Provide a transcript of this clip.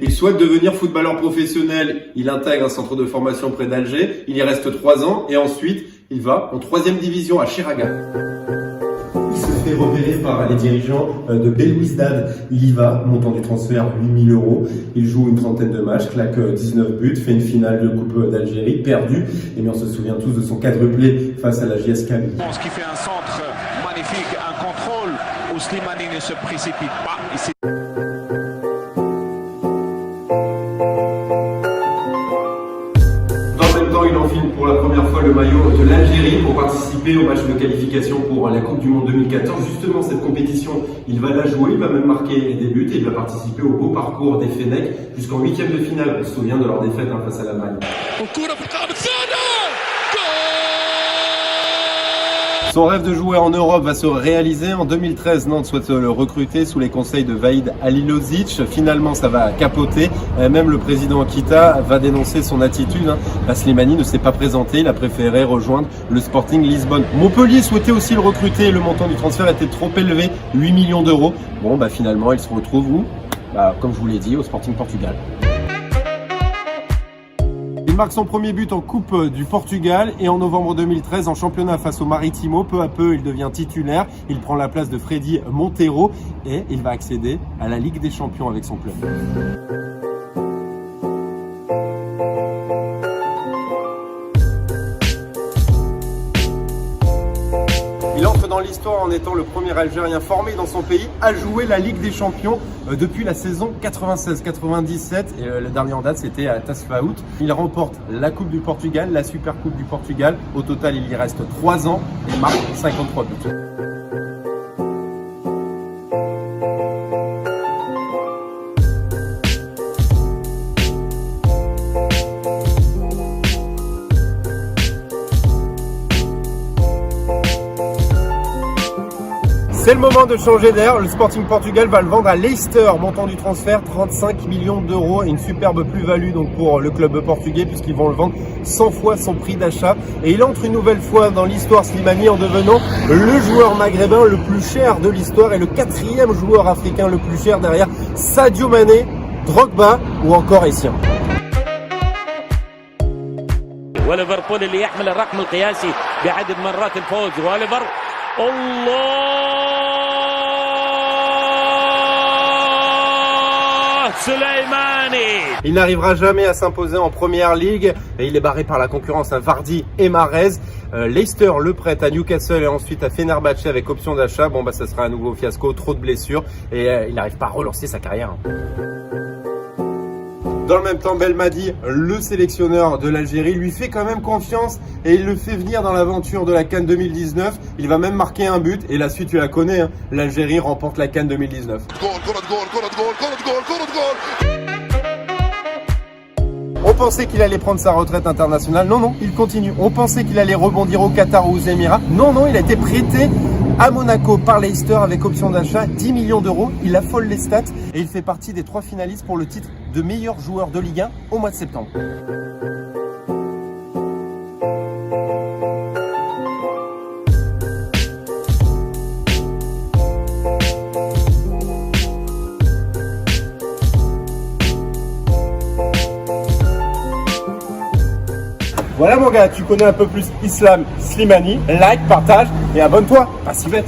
Il souhaite devenir footballeur professionnel. Il intègre un centre de formation près d'Alger. Il y reste 3 ans et ensuite il va en 3e division à Chiraga. Il se fait repérer par les dirigeants de Belouizdad. Il y va, montant du transfert 8 000 €. Il joue une trentaine de matchs, claque 19 buts, fait une finale de Coupe d'Algérie, perdue. Et bien on se souvient tous de son quadruplé face à la JS Kabylie. Qui fait un centre magnifique, un contrôle où Slimani ne se précipite pas. Il enfile pour la première fois le maillot de l'Algérie pour participer au match de qualification pour la Coupe du Monde 2014. Justement, cette compétition, il va la jouer, il va même marquer des buts et il va participer au beau parcours des Fennecs jusqu'en 8e de finale. On se souvient de leur défaite face à l'Allemagne. Son rêve de jouer en Europe va se réaliser. En 2013, Nantes souhaite le recruter sous les conseils de Vaïd Halilovic. Finalement, ça va capoter. Même le président Kita va dénoncer son attitude. Slimani ne s'est pas présenté. Il a préféré rejoindre le Sporting Lisbonne. Montpellier souhaitait aussi le recruter. Le montant du transfert était trop élevé, 8 millions €. Bon, finalement, il se retrouve où ? Comme je vous l'ai dit, au Sporting Portugal. Il marque son premier but en Coupe du Portugal et en novembre 2013 en championnat face au Maritimo. Peu à peu, il devient titulaire. Il prend la place de Freddy Monteiro et il va accéder à la Ligue des Champions avec son club. Il entre dans l'histoire en étant le premier Algérien formé dans son pays à jouer la Ligue des Champions depuis la saison 96-97 et le dernier en date c'était à Tasfaout. Il remporte la Coupe du Portugal, la Super Coupe du Portugal. Au total, il y reste 3 ans et marque 53 buts. C'est le moment de changer d'air. Le Sporting Portugal va le vendre à Leicester, montant du transfert 35 millions €. Et une superbe plus-value donc pour le club portugais puisqu'ils vont le vendre 100 fois son prix d'achat. Et il entre une nouvelle fois dans l'histoire Slimani en devenant le joueur maghrébin le plus cher de l'histoire et le 4e joueur africain le plus cher derrière Sadio Mané, Drogba ou encore Essien. وليفربول اللي يحمل الرقم القياسي بعدد مرات الفوز وليفر Il n'arrivera jamais à s'imposer en première ligue et il est barré par la concurrence à Vardy et Mahrez. Leicester le prête à Newcastle et ensuite à Fenerbahçe avec option d'achat. Ça sera un nouveau fiasco, trop de blessures et il n'arrive pas à relancer sa carrière. Dans le même temps, Belmadi, le sélectionneur de l'Algérie, lui fait quand même confiance et il le fait venir dans l'aventure de la CAN 2019. Il va même marquer un but et la suite tu la connais, l'Algérie remporte la CAN 2019. On pensait qu'il allait prendre sa retraite internationale. Non, il continue. On pensait qu'il allait rebondir au Qatar ou aux Émirats. Non, il a été prêté à Monaco par Leicester avec option d'achat, 10 millions €. Il affole les stats et il fait partie des 3 finalistes pour le titre de meilleur joueur de Ligue 1 au mois de septembre. Voilà mon gars, tu connais un peu plus Islam Slimani. Like, partage et abonne-toi. Pas si bête.